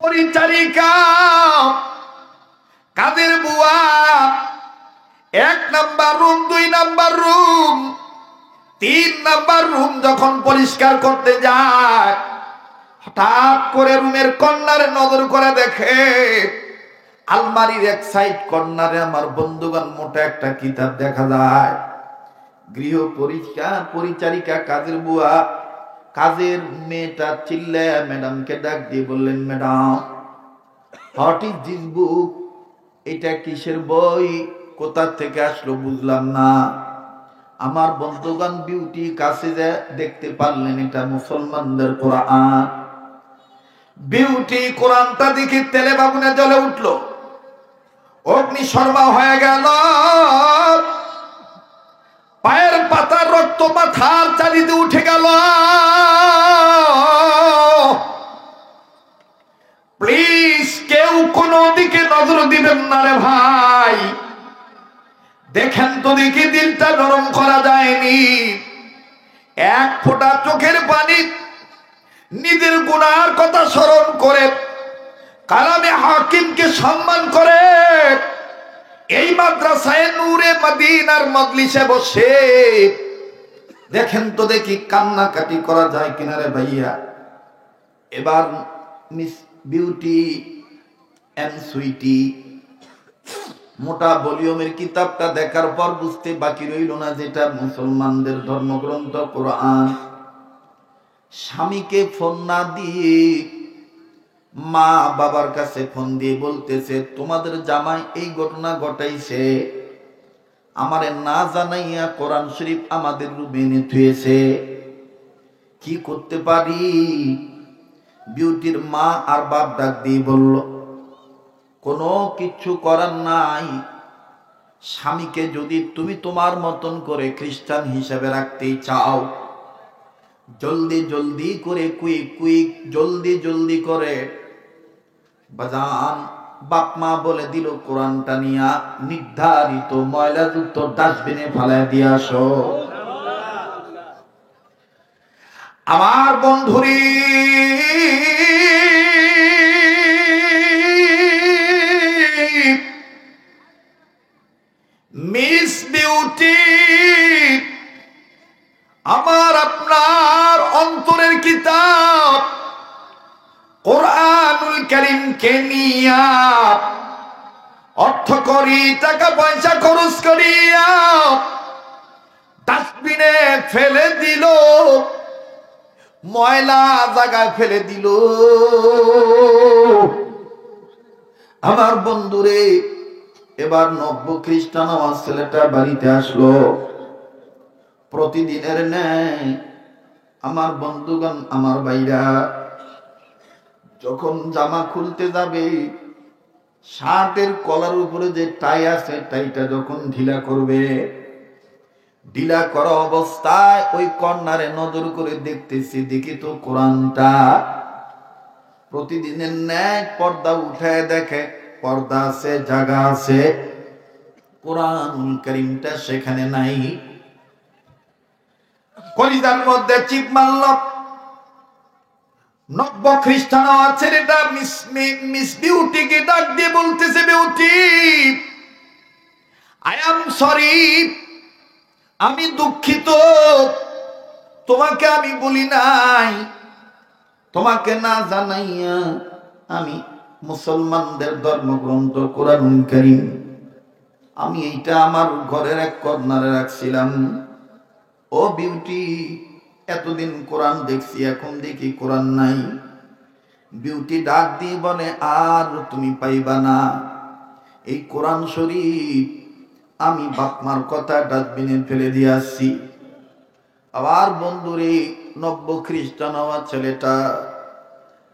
পরিচারিকা কাদের বুয়া 1 number room, 2 number room, 3 number room যখন পরিষ্কার করতে যায়, হঠাৎ করে রুমের কর্নারে নজর করে দেখে আলমারির এক সাইড কর্নারে আমার বন্ধুগণ মোটা একটা কিতাব দেখা যায়। গৃহ পরিচারিকা কাজের বুয়া, কাজের মেয়েটা চিল্লায়া ম্যাডামকে ডাক দিয়ে বললেন, madam, what is this book? এটা কিসের বই? কোথা থেকে আসলো বুঝলাম না। আমার বন্ধুগণ বিউটি কাছে দেখতে পারলেন এটা মুসলমানদের কোরআন। বিউটি কোরআনটা দেখে তেলে বাগুনে জ্বলে উঠলো, অগ্নিশর্মা হয়ে গেল। পায়ের পাতার রক্ত মাথার চারিতে উঠে গেল। প্লিজ কেউ কোনো দিকে নজর দিবেন না রে ভাই। দেখেন তো দেখি দিলটা নরম করা যায়নি। এক ফোঁটা চোখের পানি নিজের গুনার কথা স্মরণ করে, কালামে হাকিমকে সম্মান করে এই মাদ্রাসায় নূরে মদিনার মজলিসে বসে দেখেন তো দেখি কান্নাকাটি করা যায় কিনা রে ভাইয়া। এবার মিস বিউটি এন্ড সুইটি মোটা ভলিউমের কিতাবটা দেখার পর বুঝতে বাকি রইল না যেটা মুসলমানদের ধর্মগ্রন্থ কোরআন। স্বামীকে ফোন না দিয়ে মা বাবার কাছে ফোন দিয়ে বলতেছে, তোমাদের জামাই এই ঘটনা ঘটাইছে, আমারে না জানাইয়া কোরআন শরীফ আমাদের রুমে এনে থুয়েছে, কি করতে পারি? বিউটির মা আর বাপ ডাক দিয়ে বলল, কোনো কিছু করার নাই। স্বামীকে যদি তুমি তোমার মতন করে খ্রিস্টান হিসেবে রাখতে চাও, জলদি জলদি করে কুইক জলদি জলদি করে বাজান বাপ মা বলে দিল কোরআনটা নিয়া নির্ধারিত ময়লাযুক্ত ডাস্টবিনে ফেলায় দিয়ে আসো। আমার বন্ধুরি, মিস বিউটি আমার আপনার অন্তরের কিতাব কোরআনুল কারীমকে নিয়া অর্থ করি, টাকা পয়সা খরচ করিয়া ডাস্টবিনে ফেলে দিল, ময়লা জায়গায় ফেলে দিল। আমার বন্ধুরে, এবার নব্য খ্রিস্টান আমার ছেলেটা বাড়িতে আসলো। প্রতিদিনের ন্যায় আমার বন্ধুগণ, আমার ভাইরা যখন জামা খুলতে যাবে, শার্টের কলার উপরে যে টাই আছে টাইটা যখন ঢিলা করবে, ঢিলা করা অবস্থায় ওই কর্নারে নজর করে দেখতেছি, দেখি তো কোরআনটা প্রতিদিনের ন্যায় পর্দা উঠায় দেখে পর্দা আছে, জায়গা আছে, কোরআনুল কারীমটা সেখানে নাই। কলিজার মধ্যে চিপ মারল। নব্য খ্রিস্টান ছেলেটা মিস বিউটিকে ডাক দিয়ে বলতেছে, বিউটি, আই এম সরি, আমি দুঃখিত, তোমাকে আমি বলি নাই, তোমাকে না জানাইয়া আমি মুসলমানদের ধর্মগ্রন্থ কোরআনুল কারীম আমি এইটা আমার ঘরের এক কর্নারে রাখছিলাম। ও বিউটি, এতদিন কোরআন দেখছি, এখন দেখি কোরআন নাই। বিউটি ডাক দিয়ে বলে, আর তুমি পাইবা না, এই কোরআন শরীফ আমি বাপমার কথা ডাস্টবিনে ফেলে দিয়ে আসছি। আবার বন্ধুরে, নব্য খ্রিস্টান হওয়া ছেলেটা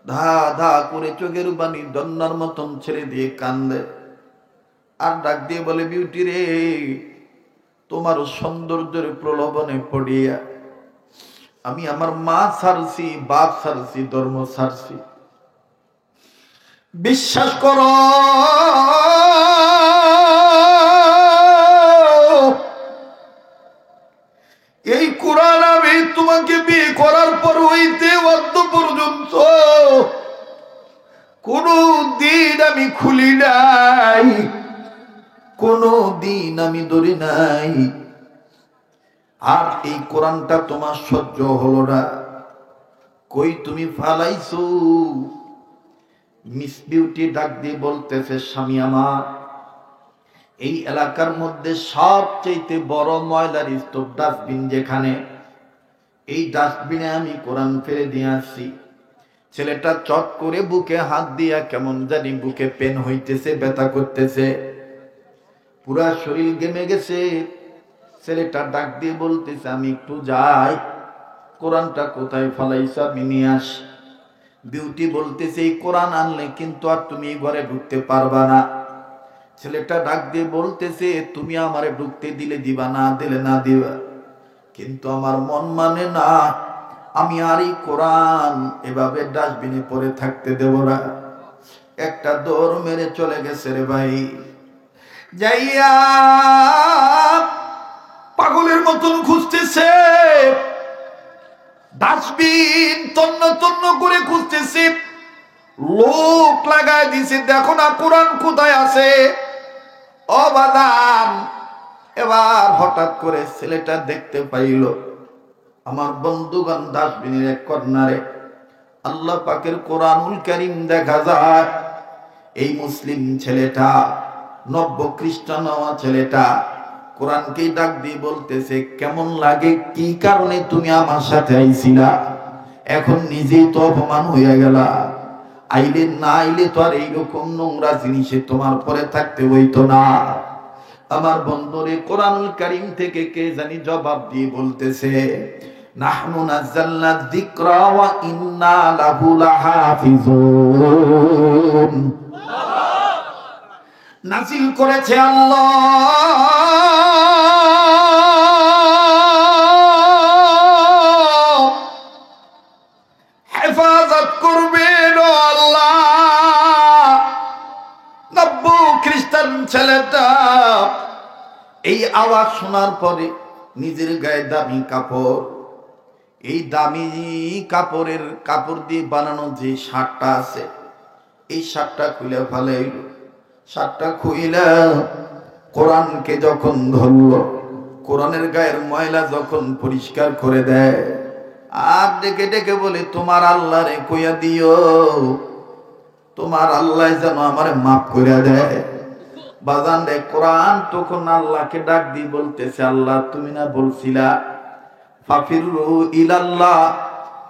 ধা ধা করে চোখের পানি দন্নার মতন ছেড়ে দিয়ে কান্দে আর ডাক দিয়ে বলে, বিউটি রে, তোমার সৌন্দর্যের প্রলোভনে পড়িয়া আমি আমার মা ছাড়ছি, বাপ ছাড়ছি, ধর্ম ছাড়ছি। বিশ্বাস করো, এই কোরআন আমি তোমাকে বিয়ে করার পর হইতে অদ্য পর্যন্ত কোনো দিন আমি খুলি নাই, কোনো দিন আমি ধরি নাই। আর এই কোরআনটা তোমার সহ্য হলো না, কই তুমি ফালাইছো? মিস বিউটি ডাক দিয়ে বলতেছে, স্বামী আমার, এই এলাকার মধ্যে সবচেয়ে বড় ময়লার স্তূপ ডাস্টবিন যেখানে, এই ডাস্টবিনে আমি কোরআন ফেলে দিয়ে আসছি। ছেলেটা চট করে বুকে হাত দিয়া কেমন জানি বুকে পেন হইতেছে, ব্যথা করতেছে, পুরা শরীর ঘেমে গেছে। ছেলেটা ডাক দিয়ে বলতেছে, আমি একটু যাই, কোরআনটা কোথায় ফেলাইছ আমি নিয়ে আসি। বিউটি বলতেছে, এই কোরআন আনলে কিন্তু আর তুমি ঘরে ঢুকতে পারবা না। ছেলেটা ডাক দিয়ে বলতেছে, তুমি আমারে ঢুকতে দিলে দিবা, না দিলে না দিবা, কিন্তু আমার মন মানে না, আমি আর এই কোরআন এভাবে ডাস্টবিনে পড়ে থাকতে দেব না। একটা দৌড় মেরে চলে গেছে রে ভাই, যাইয়া পাগলের মতন খুঁজতেছে, ডাস্টবিন তন্ন তন্ন করে খুঁজতেছে, লোক লাগায় দিছে, দেখো না কোরআন কোথায় আছে। অবাদান এবার হঠাৎ করে ছেলেটা দেখতে পাইল, আমার বন্ধুগণ, ডাস্টবিনের এক কর্নারে আল্লাহ পাকের কোরআনুল কারীম দেখা যায়। এই মুসলিম ছেলেটা, নব্য খ্রিস্টান হওয়া ছেলেটা কোরআনকে ডাক দিয়ে বলতেছে, কেমন লাগে, কি কারণে তুমি আমার সাথে আইছিলা? এখন নিজেই তো অপমান হইয়া গেলা, আইলে না আইলে তো আর এইরকম নোংরা জিনিসে তোমার পরে থাকতে হইতো না। আমার বন্ধুরে কোরআনুল কারীম থেকে কে জানি জবাব দিয়ে বলতেছে, নাহনু নাযালনা যিকরা ওয়া ইন্না লাহু লাহাফিজুন। নাযিল করেছে আল্লাহ, হেফাজত করবেন আল্লাহ। নব্য খ্রিস্টান ছেলেটা এই আওয়াজ শোনার পরে নিজের গায়ে দামি কাপড়, এই দামি কাপড় দিয়ে বানানো যে শার্টটা আছে, এই শার্টটা খুলে ফেলাইল। শার্টটা খুইলা কোরআনকে যখন ধরল, কোরআনের গায়ের ময়লা যখন পরিষ্কার করে দেয়, আর ডেকে ডেকে বলে, তোমার আল্লাহ রে কইয়া দিও, তোমার আল্লাহ যেন আমারে মাফ করে দেয়। বাজান রে, কোরআন তখন আল্লাহকে ডাক দিয়ে বলতেছে, আল্লাহ তুমি না বলছিলা ফাফিরু ইলাল্লাহ,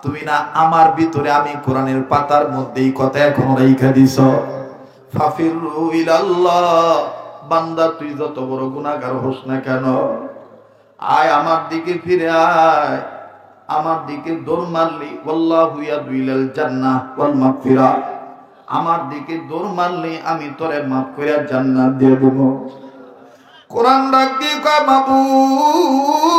তুমি না আমার ভিতরে, আমি কোরআনের পাতার মধ্যে এই কথা এখনো রাইখা দিছ, ফাফিরু ইলাল্লাহ, বান্দা তুই যত বড় গুনাহগার হোস না কেন, আয় আমার দিকে ফিরে আয়, আমার দিকে দৌড় মারলি, ওয়াল্লাহু ইয়াদু ইলাল জান্নাহ ওয়াল মাগফিরা, আমার দিকে দৌড় মারলি আমি তোরে মাফ করে জান্নাত দিয়ে দেব। কোরআন ডাক দিয়ে কয়, মাবুদ,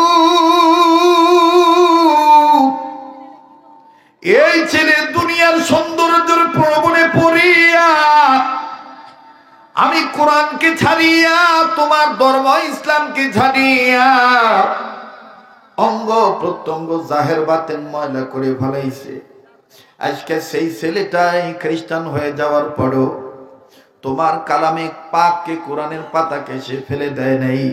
এই ছেলে দুনিয়ার সৌন্দর্যের প্রবণে পড়িয়া আমি কোরআনকে ছাড়িয়া, তোমার ধর্ম ইসলামকে ছাড়িয়া অঙ্গ প্রত্যঙ্গ জাহের বাতেন ময়লা করে ফেলাইছে। আজকে সেই ছেলেটাই খ্রিস্টান হয়ে যাওয়ার পরও তোমার কালামে পাককে, কোরআনের পাতাকে সে ফেলে দেয় নাই,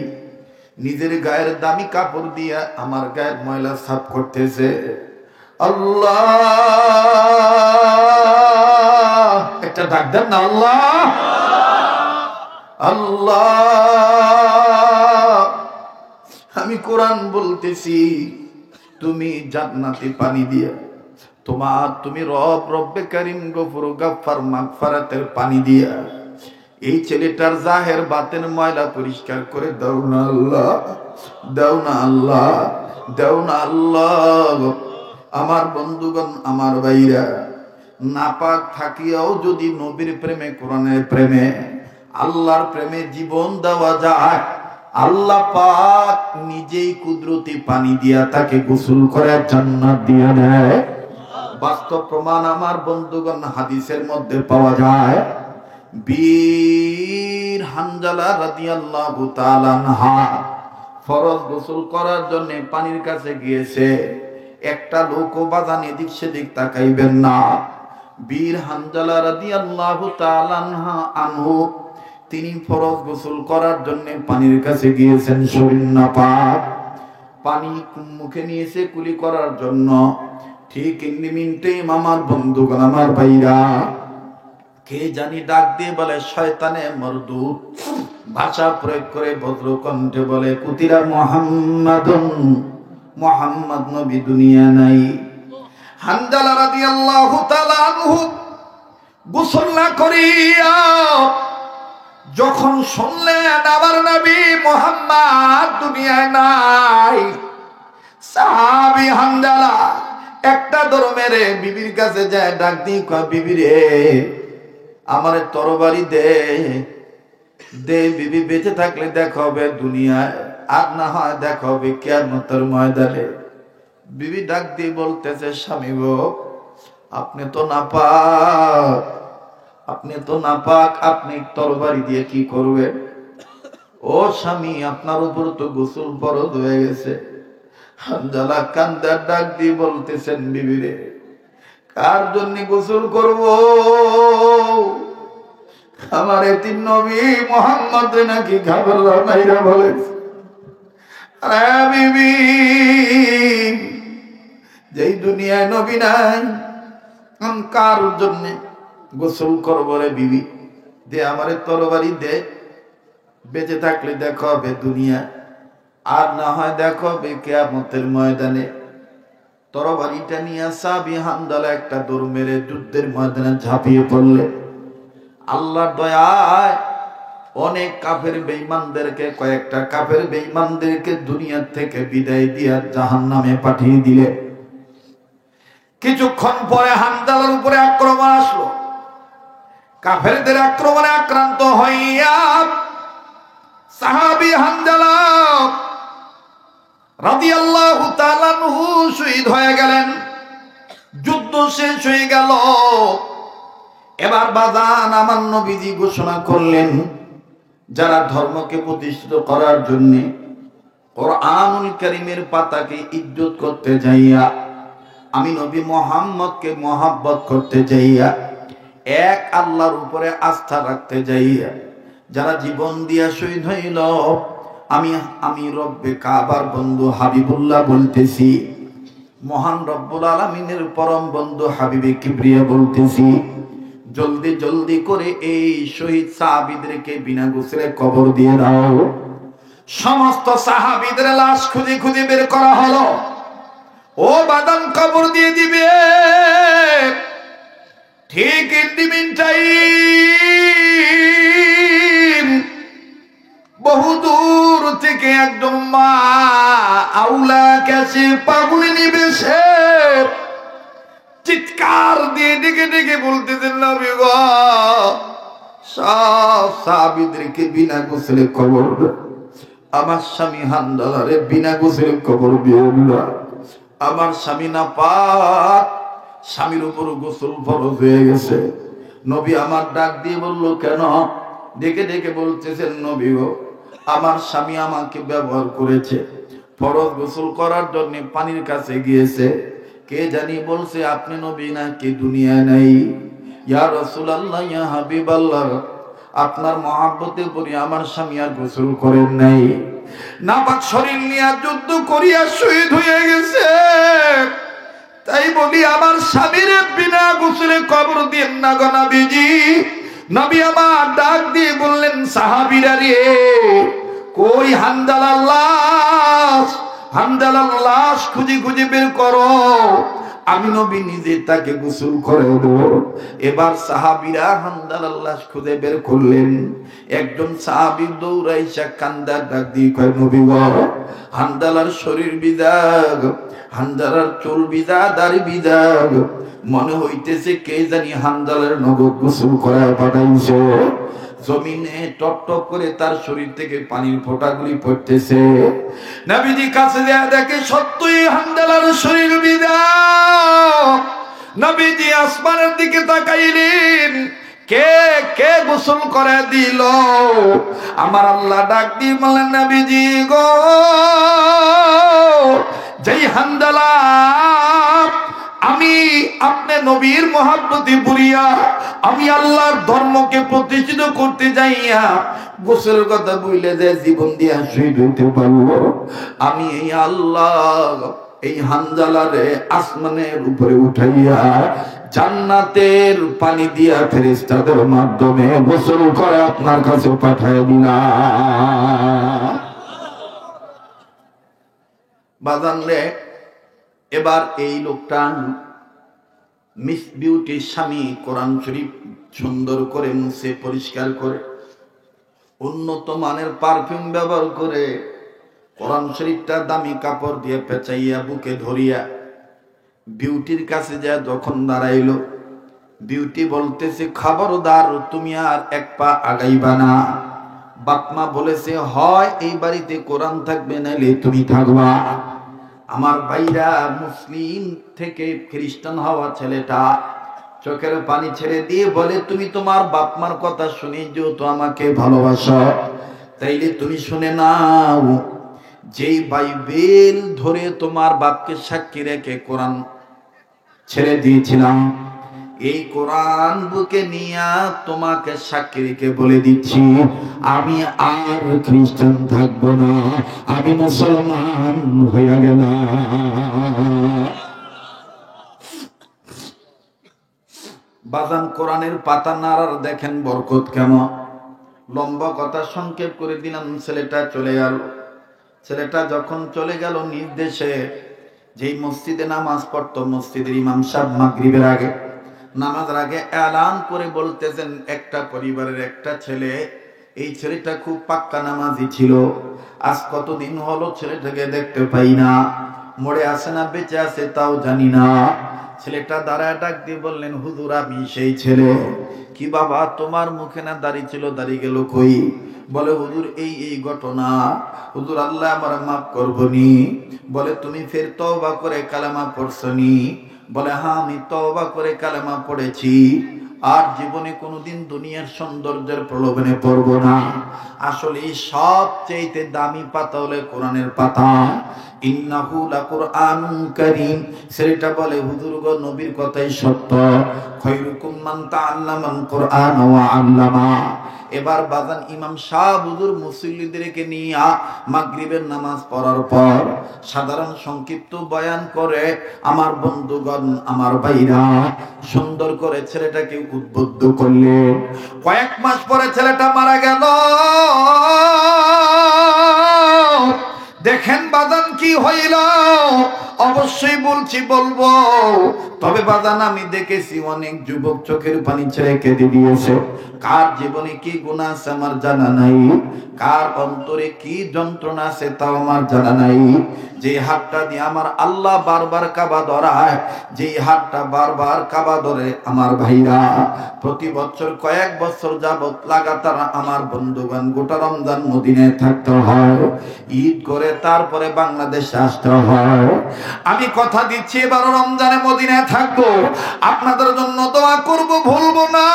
নিজের গায়ের দামি কাপড় দিয়ে আমার গায়ের ময়লা সাফ করতেছে। আল্লাহ, একটা ডাক দেন না, আল্লাহ আল্লাহ। আমি কোরআন বলতেছি, তুমি জান্নাতে পানি দিয়া, তুমি রব্বে কারীম গফুর গাফফার মাগফিরাতের পানি দিয়া এই ছেলেটার জাহের বাতের ময়লা পরিষ্কার করে দাও না আল্লাহ, দাও না আল্লাহ, দাও না আল্লাহ। আমার বন্ধুগণ, আমার ভাইরা, নাপাক থাকিয়াও যদি নবীর প্রেমে, কোরআনের প্রেমে, আল্লাহর প্রেমে জীবন দেওয়া যায়, আল্লাহ পাক নিজেই কুদরতি পানি দিয়া তাকে গোসল করে জান্নাত দিয়া দেয়। বাস্তব প্রমাণ আমার বন্ধুগণ হাদিসের মধ্যে পাওয়া যায়। বীর হানজালা রাদিয়াল্লাহু তাআলা আনহা ফরজ গোসল করার জন্য পানির কাছে গিয়েছে। একটা লোকও বাজান এদিক সেদিক তাকাইবেন না, বীর হানজালা রাদিয়াল্লাহু তাআলা আনহু তিনি ফরজ গোসল করার জন্য পানির কাছে গিয়েছেন, শরীর নাপাক, পানি মুখে নিয়েছে কুলি করার জন্য। ঠিক ইন্নি মিনিটে আমার বন্ধুগণ, আমার ভাইরা, কে জানি ডাক দিয়ে বলে শয়তানে মরদুদ, ভাষা প্রয়োগ করে ভদ্র কণ্ঠে বলে কুতিলা মুহাম্মাদুন, মুহাম্মদ নবী দুনিয়া নাই। হানজালা রাদিয়াল্লাহু তাআলা আনহু গোসল না করিয়া যখন শুনলেন আমার নবী মুহাম্মদ দুনিয়ায় নাই, সাহাবী হানজালা একটা দৌড় মেরে বিবির কাছে যায়, ডাক দিয়ে কয় বিবি রে আমারে তরবারি দে দে, বিবি বেঁচে থাকলে দেখা হবে দুনিয়ায়, আর না হয় দেখা হবে কিয়ামতের ময়দানে। বিবি ডাক দিয়ে বলতেছে স্বামী গো, আপনি তো নাপাক, আপনি তো নাপাক, আপনি তরবারি দিয়ে কি করবেন? ও স্বামী, আপনার উপর তো গোসল ফরজ হয়ে গেছে। হানজালা কান্দার ডাক দিয়ে বলতেছেন বিবি রে, কার জন্য গোসল করব? আমার এতিম নবী মুহাম্মদ নাকি ঘাবলা মাইরা বলেছে। আরে বিবি, যেই দুনিয়ায় নবী নাই, আমি কার জন্য গোসল করবো রে বিবি? দে আমারে তরবারি দে, বেঁচে থাকলে দেখা হবে দুনিয়া, আর না হয় দেখা হবে কিয়ামতের ময়দানে। তরবারিটা নিয়ে সাহাবী হানজালা একটা দৌড় মেরে যুদ্ধের ময়দানে ঝাঁপিয়ে পড়লে। আল্লাহর দয়ায় অনেক কাফের বেঈমানদেরকে, কয়েকটা কাফের বেঈমানদেরকে দুনিয়া থেকে বিদায় দিয়া জাহান্নামে পাঠিয়ে দিলে। কিছুক্ষণ পরে হানজালার উপরে আক্রমণ আসলো। কাফেরদের আক্রমণে আক্রান্ত হইয়া সাহাবী হানজালা রাদিয়াল্লাহু তাআলা আনহু শহীদ হয়ে গেলেন। যুদ্ধ শেষ হয়ে গেল। এবার বাজান আমার নবীজি ঘোষণা করলেন, যারা ধর্মকে প্রতিষ্ঠিত করার জন্য কোরআনুল কারীমের পাতাকে ইজ্জত করতে যাইয়া, আমি নবী মুহাম্মদকে মহব্বত করতে যাইয়া, এক আল্লাহর উপরে আস্থা রাখতে যাইয়া যারা জীবন দিয়া শহীদ হইল, আমি রব্বে কাবার বন্ধু হাবিবুল্লাহ বলতেছি, মহান রব্বুল আলামিনের পরম বন্ধু হাবিবে কিবরিয়া বলতেছি, জলদি জলদি করে এই শহীদ সাহাবীদেরকে বিনা গোসলে কবর দিয়ে দাও। সমস্ত সাহাবীদের লাশ খুঁজে খুঁজে বের করা হলো। ও বাদান কবর দিয়ে দিবে। ঠিক ইন টাইম বহু দূর থেকে একদম মা আউলা কাছে পাগলি নিবেশে চিৎকার দিয়ে ডেকে ডেকে বলতেছেন, নবী গো, সব সাহাবীদেরকে বিনা গোসলে কবর, আমার স্বামী হানজালারে বিনা গোসলে কবর দিয়ে দিল। আমার স্বামী নাপাক, স্বামীর উপর গোসল ফরজ হয়ে গেছে। নবী আমার ডাক দিয়ে বলল, কেন? ডেকে ডেকে বলতেছেন, নবী গো, আমার স্বামী আমাকে ব্যবহার করেছে, ফরজ গোসল করার জন্য পানির কাছে গিয়েছে, কে জানি বলছে আপনি নবী নাকি দুনিয়ায় নাই। ইয়া রাসূলুল্লাহ, ইয়া হাবিবাল্লাহ, আপনার মহব্বতে পড়ে আমার স্বামী আর গোসল করেন নাই, নাপাক শরীর নিয়ে যুদ্ধ করিয়া শহীদ হয়ে গেছে। তাই বলি আমার স্বামীর বিনা গোসলে কবর দিন না গো নবীজি। নবী আমার ডাক দিয়ে বললেন, সাহাবীরা রে, কই হানজালার লাশ? হানজালার লাশ খুঁজে খুঁজে বের করো, আমি নবী নিজে তাকে গোসল করে দেব। এবার সাহাবীরা হানজালার লাশ খুঁজে বের করলেন। একজন সাহাবী দৌড়াইসা কান্দার ডাক দিয়ে কয়, নবী গো, হানজালার শরীর বিদাগ, হানজালার চুল বিদা, দাড়ি বিদাগ, মনে হইতেছে কে জানি হানজালার নগদ গোসল করায় পাঠাইছে। জমিনে টপ টপ করে তার শরীর থেকে পানির ফোঁটাগুলি পড়তেছে। নবীজি কাছে যায়, দেখে সত্যই হানজালার শরীর বিদা। নবীজি আসমানের দিকে তাকাইলেন, কে কে গোসল করে দিল? আমার আল্লাহ ডাক দিয়ে বললেন, নবীজি গো, যেই হানজালা আমি আপনি নবীর মহব্বতে বুড়িয়া আমি আল্লাহর ধর্মকে প্রতিষ্ঠিত করতে যাইয়া গোসলের কথা বইলে যে জীবন দিয়া শহীদ হইতে পারবো, আমি এই আল্লাহ এই হানজালারে আসমানের উপরে উঠাইয়া জান্নাতের পানি দিয়া ফেরেশতাদের মাধ্যমে গোসল করে আপনার কাছে পাঠায় দিলাম। বাজানলে এবার এই লোকটা মিস বিউটির স্বামী কোরআন শরীফ সুন্দর করে মুছে পরিষ্কার করে উন্নত মানের পারফিউম ব্যবহার করে কোরআন শরীফটা দামি কাপড় দিয়ে পেঁচাইয়া বুকে ধরিয়া বিউটির কাছে যা যখন দাঁড়াইলো, বিউটি বলতেছে, খবরদার তুমি আর এক পা আগাইবা না। বাপমা বলেছে, হয় এই বাড়িতে কোরআন থাকবে, নাইলে তুমি থাকবা। আমার ভাইরা, মুসলিম থেকে খ্রিস্টান হওয়া ছেলেটা চোখের পানি ছেড়ে দিয়ে বলে, তুমি তোমার বাপমার কথা শুনে যেহেতু আমাকে ভালোবাসো, তাইলে তুমি শুনে নাও, যেই বাইবেল ধরে তোমার বাপকে সাক্ষী রেখে কোরআন ছেড়ে দিয়েছিলাম, এই কোরআন বুকে নিয়ে তোমাকে সাক্ষী রেখে বলে দিচ্ছি, আমি আর খ্রিস্টান থাকবো না, আমি মুসলমান হয়ে গেলাম। বাজান কোরআনের পাতা নাড়ার দেখেন বরকত কেমন। লম্বা কথা সংক্ষেপ করে দিলাম, ছেলেটা চলে গেল। ছেলেটা যখন চলে গেল নিজ দেশে, যেই মসজিদে নামাজ পড়তো, মসজিদের ইমাম সাহেব মাগরিবের আগে নামাজের আগে এলান করে বলতেছেন, একটা পরিবারের একটা ছেলে, এই ছেলেটা খুব পাক্কা নামাজি ছিল, আজ কতদিন হলো ছেলেটাকে দেখতে পাই না, মরে আছে না বেঁচে আছে তাও জানি না। ছেলেটা দাঁড়ায় ডাক দিয়ে বললেন, হুজুর আমি সেই ছেলে। কি বাবা, তোমার মুখে না দাড়ি ছিল, দাড়ি গেল কই? বলে, হুজুর এই এই ঘটনা। হুজুর আল্লাহ আমার মাফ করবনি। বলে, তুমি ফের তওবা করে কালেমা পড়ছনি? বলে, হ্যাঁ আমি তওবা করে কালেমা পড়েছি, আর জীবনে কোনোদিন দুনিয়ার সৌন্দর্যের প্রলোভনে পড়ব না। আসলে সবচেয়ে দামি পাতা হলো কোরআনের পাতা। ইন্নাহু লাকুরআনুন কারীম। সেটা বলে, হুজুর গো নবীর কথাই সত্য, খায়রুকুম মান তাআল্লামাল কুরআন ওয়া আল্লামা। এবার বাজান ইমাম সাহেব হুজুর মুসল্লিদেরকে নিয়ে মাগরিবের নামাজ পড়ার পর সাধারণ সংক্ষিপ্ত বয়ান করে, আমার বন্ধুগণ, আমার ভাইরা, সুন্দর করে ছেলেটাকে উদ্বুদ্ধ করলেন। কয়েক মাস পরে ছেলেটা মারা গেল। দেখেন বাজান কি হইল, অবশ্যই বলবো। তবে বাজান আমি দেখেছি অনেক যুবক চোখের পানি ছেড়ে কেঁদে দিয়েছে। কার জীবনে কি গুনাহ আছে আমার জানা নাই, কার অন্তরে কি যন্ত্রণা আছে তাও আমার জানা নাই। যে হাতটা দিয়ে আমার আল্লাহ বারবার কাবা ধরায়, যে হাতটা বারবার কাবা ধরে আমার ভাইরা, প্রতি বছর কয়েক বছর যাবত লাগাতার আমার বন্ধুগণ গোটা রমজান মদিনায় থাকতে হয়, ঈদ করে তারপরে বাংলাদেশে আসতে হয়। আমি কথা দিচ্ছি এবার রমজানে মদিনায় থাকবো, আপনাদের জন্য দোয়া করব, ভুলবো না।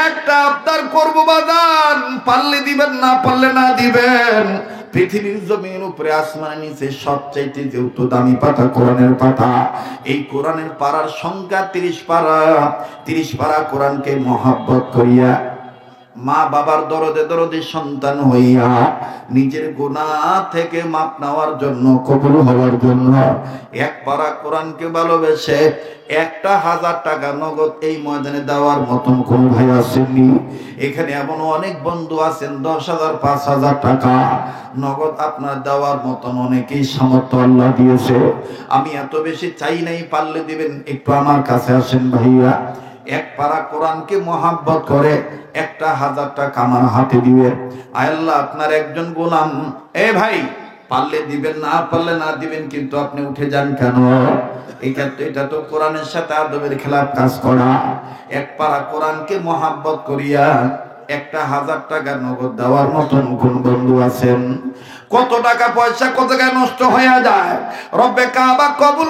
একটা আবদার করবো বাজান, পারলে দিবেন, না পারলে না দিবেন। পৃথিবীর জমির উপরে আসমানের নিচে সবচাইতে যেহেতু দামি পাতা কোরআনের পাতা, এই কোরআনের পারার সংখ্যা 30 পারা। 30 পারা কোরআনকে মহব্বত করিয়া, মা বাবার দরদে দরদে সন্তান হইয়া, নিজের গুনাহ থেকে মাপ নেওয়ার জন্য, কবুল হওয়ার জন্য এক পারা কোরআনকে ভালোবেসে 1000 টাকা নগদ এই ময়দানে দেওয়ার মতন কোন ভাই আসেননি। এখানে এমন অনেক বন্ধু আছেন 10,000 5,000 টাকা নগদ আপনার দেওয়ার মতন অনেকেই সামর্থ্য আল্লাহ দিয়েছে। আমি এত বেশি চাই নাই, পারলে দিবেন, একটু আমার কাছে আসেন ভাইয়া। এক পারা কোরআনকে মহব্বত করে 1000 টাকা আমার হাতে দিবেন। আল্লাহ আপনার একজন গোলাম, এ ভাই পারলে দিবেন, না পারলে না দিবেন, কিন্তু আপনি উঠে যান কেন? এটা তো কোরআনের সাথে আদবের খেলাফ কাজ করা। এক পারা কোরআনকে মহব্বত করিয়া 1000 টাকা নগদ দেওয়ার মতন কোন বন্ধু আছেন? কত টাকা পয়সা কত টাকা নষ্ট হয়ে যায়, রব্বে কাবা কবুল